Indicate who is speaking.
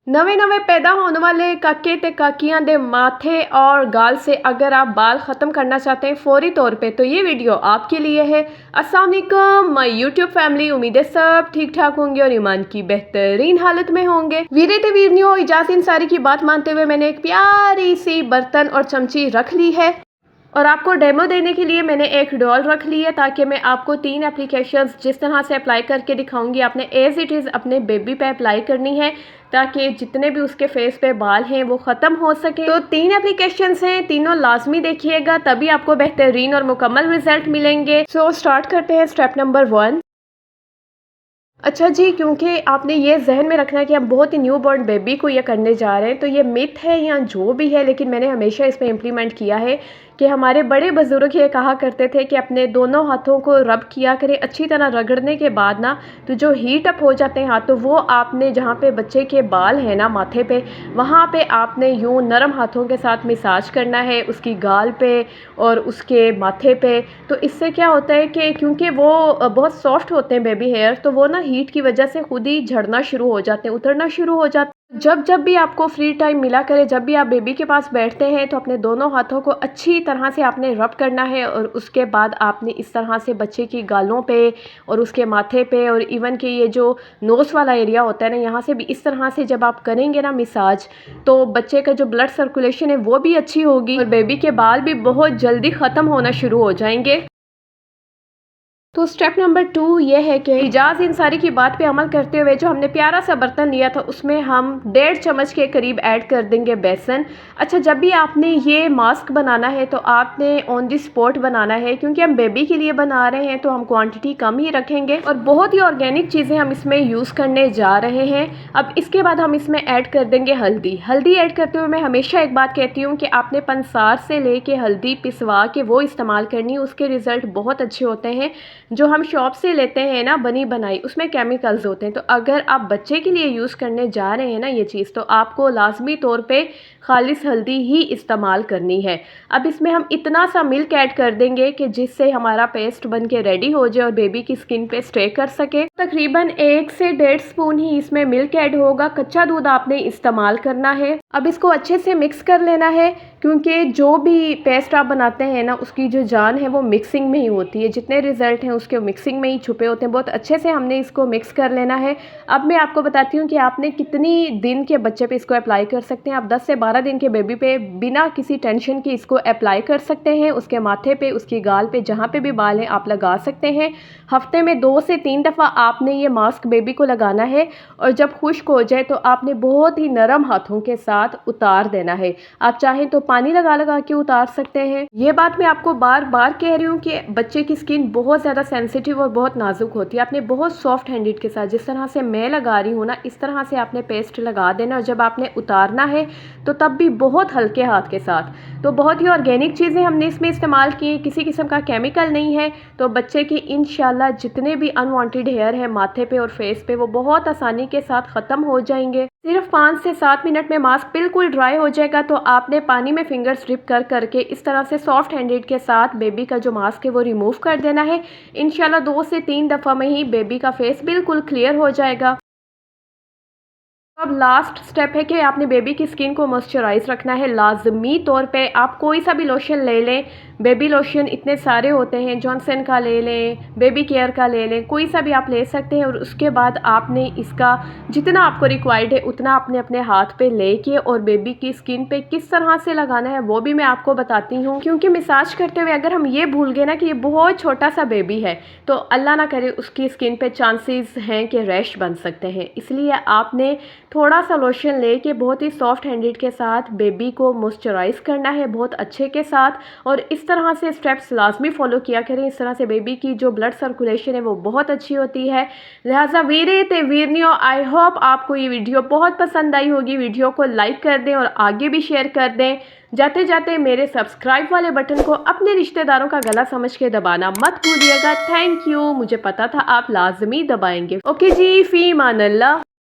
Speaker 1: नਵੇਂ नਵੇਂ पैदा होने वाले काके ते काकियां दे माथे और गाल से अगर आप बाल ख़त्म करना चाहते हैं फौरी तौर पे तो ये वीडियो आपके लिए है। अस्सलाम वालेकुम माय यूट्यूब फैमिली, उम्मीद है सब ठीक ठाक होंगे और ईमान की बेहतरीन हालत में होंगे। वीरे ते वीरनियो, इजाज़ इंसारी की बात मानते हुए मैंने एक प्यारी सी बर्तन और चमची रख ली है और आपको डेमो देने के लिए मैंने एक डॉल रख ली है ताकि मैं आपको 3 एप्लीकेशंस जिस तरह से अप्लाई करके दिखाऊंगी आपने एज इट इज़ अपने बेबी पे अप्लाई करनी है ताकि जितने भी उसके फेस पे बाल हैं वो ख़त्म हो सके। तो 3 एप्लीकेशंस हैं, तीनों लाजमी देखिएगा तभी आपको बेहतरीन और मुकम्मल रिजल्ट मिलेंगे। सो स्टार्ट करते हैं स्टेप नंबर 1। अच्छा जी, क्योंकि आपने ये जहन में रखना है कि हम बहुत ही न्यू बॉर्न बेबी को ये करने जा रहे हैं, तो ये मिथ है या जो भी है, लेकिन मैंने हमेशा इसमें इम्प्लीमेंट किया है कि हमारे बड़े बुजुर्ग ये कहा करते थे कि अपने दोनों हाथों को रब किया करें अच्छी तरह, रगड़ने के बाद ना तो जो हीट अप हो जाते हैं हाथ, तो वो आपने जहाँ पे बच्चे के बाल हैं ना माथे पे, वहाँ पे आपने यूँ नरम हाथों के साथ मसाज करना है उसकी गाल पे और उसके माथे पे। तो इससे क्या होता है कि क्योंकि वो बहुत सॉफ्ट होते हैं बेबी हेयर, तो वो ना हीट की वजह से खुद ही झड़ना शुरू हो जाते हैं, उतरना शुरू हो जाते हैं। जब जब भी आपको फ्री टाइम मिला करे, जब भी आप बेबी के पास बैठते हैं तो अपने दोनों हाथों को अच्छी तरह से आपने रब करना है और उसके बाद आपने इस तरह से बच्चे की गालों पे और उसके माथे पे और इवन के ये जो नोज़ वाला एरिया होता है ना, यहाँ से भी इस तरह से जब आप करेंगे ना मसाज, तो बच्चे का जो ब्लड सर्कुलेशन है वो भी अच्छी होगी और बेबी के बाल भी बहुत जल्दी ख़त्म होना शुरू हो जाएंगे। तो स्टेप नंबर 2 ये है कि इजाज़ इंसारी की बात पे अमल करते हुए जो हमने प्यारा सा बर्तन लिया था उसमें हम 1.5 चम्मच के करीब ऐड कर देंगे बेसन। अच्छा, जब भी आपने ये मास्क बनाना है तो आपने ऑन दी स्पॉट बनाना है, क्योंकि हम बेबी के लिए बना रहे हैं तो हम क्वांटिटी कम ही रखेंगे और बहुत ही ऑर्गेनिक चीज़ें हम इसमें यूज़ करने जा रहे हैं। अब इसके बाद हम इसमें ऐड कर देंगे हल्दी। हल्दी ऐड करते हुए मैं हमेशा एक बात कहती हूँ कि आपने पंसार से लेके हल्दी पिसवा के वो इस्तेमाल करनी है, उसके रिज़ल्ट बहुत अच्छे होते हैं। जो हम शॉप से लेते हैं ना बनी बनाई, उसमें केमिकल्स होते हैं। तो अगर आप बच्चे के लिए यूज़ करने जा रहे हैं ना ये चीज़, तो आपको लाजमी तौर पे खालिस हल्दी ही इस्तेमाल करनी है। अब इसमें हम इतना सा मिल्क ऐड कर देंगे कि जिससे हमारा पेस्ट बन के रेडी हो जाए और बेबी की स्किन पे स्टे कर सके। तकरीबन 1 से 1.5 स्पून ही इसमें मिल्क ऐड होगा, कच्चा दूध आपने इस्तेमाल करना है। अब इसको अच्छे से मिक्स कर लेना है, क्योंकि जो भी पेस्ट आप बनाते हैं ना उसकी जो जान है वो मिक्सिंग में ही होती है, जितने रिजल्ट हैं उसके मिक्सिंग में ही छुपे होते हैं। बहुत अच्छे से हमने इसको मिक्स कर लेना है। अब मैं आपको बताती हूँ कि आपने कितनी दिन के बच्चे पे इसको अप्लाई कर सकते हैं। आप 10 से 12 दिन के बेबी पे बिना किसी टेंशन के इसको अप्लाई कर सकते हैं, उसके माथे पे, उसकी गाल पे, जहाँ पे भी बाल हैं आप लगा सकते हैं। हफ्ते में 2 से 3 दफ़ा आपने ये मास्क बेबी को लगाना है और जब खुश्क हो जाए तो आपने बहुत ही नरम हाथों के साथ उतार देना है। आप चाहें तो पानी लगा लगा के उतार सकते हैं। ये बात मैं आपको बार बार कह रही हूँ कि बच्चे की स्किन बहुत ज़्यादा सेंसिटिव और बहुत नाजुक होती है। आपने बहुत सॉफ्ट हैंडेड के साथ, जिस तरह से मैं लगा रही हूँ ना, इस तरह से आपने पेस्ट लगा देना और जब आपने उतारना है तो तब भी बहुत हल्के हाथ के साथ। तो बहुत ही ऑर्गेनिक चीज़ें हमने इसमें इस्तेमाल की, किसी किस्म का केमिकल नहीं है। तो बच्चे की इंशाल्लाह जितने भी अनवांटेड हेयर है माथे पे और फेस पे वो बहुत आसानी के साथ ख़त्म हो जाएंगे। सिर्फ 5 से 7 मिनट में मास्क बिल्कुल ड्राई हो जाएगा। तो आपने पानी में फिंगर्स डिप कर करके इस तरह से सॉफ्ट हैंडेड के साथ बेबी का जो मास्क है वो रिमूव कर देना है। इंशाल्लाह 2 से 3 दफ़ा में ही बेबी का फेस बिल्कुल क्लियर हो जाएगा। अब लास्ट स्टेप है कि आपने बेबी की स्किन को मॉइस्चराइज रखना है। लाजमी तौर पे आप कोई सा भी लोशन ले लें, बेबी लोशन इतने सारे होते हैं, जॉनसन का ले लें, बेबी केयर का ले लें, कोई सा भी आप ले सकते हैं। और उसके बाद आपने इसका जितना आपको रिक्वायर्ड है उतना आपने अपने हाथ पे लेके और बेबी की स्किन पे किस तरह से लगाना है वो भी मैं आपको बताती हूँ, क्योंकि मसाज करते हुए अगर हम ये भूल गए ना कि ये बहुत छोटा सा बेबी है तो अल्लाह ना करे उसकी स्किन पे चांसेस हैं कि रैश बन सकते हैं। इसलिए आपने थोड़ा सा लोशन लेके बहुत ही सॉफ्ट हैंडेड के साथ बेबी को मॉइस्चराइज करना है बहुत अच्छे के साथ। और इस तरह से स्टेप्स लाजमी फॉलो किया करें, इस तरह से बेबी की जो ब्लड सर्कुलेशन है वो बहुत अच्छी होती है। लिहाजा वीरे ते वीरनियो, आई होप आपको ये वीडियो बहुत पसंद आई होगी। वीडियो को लाइक कर दें और आगे भी शेयर कर दें। जाते जाते मेरे सब्सक्राइब वाले बटन को अपने रिश्तेदारों का गला समझ के दबाना मत भूलिएगा। थैंक यू, मुझे पता था आप लाजमी दबाएंगे। ओके जी, फी मान अल्लाह।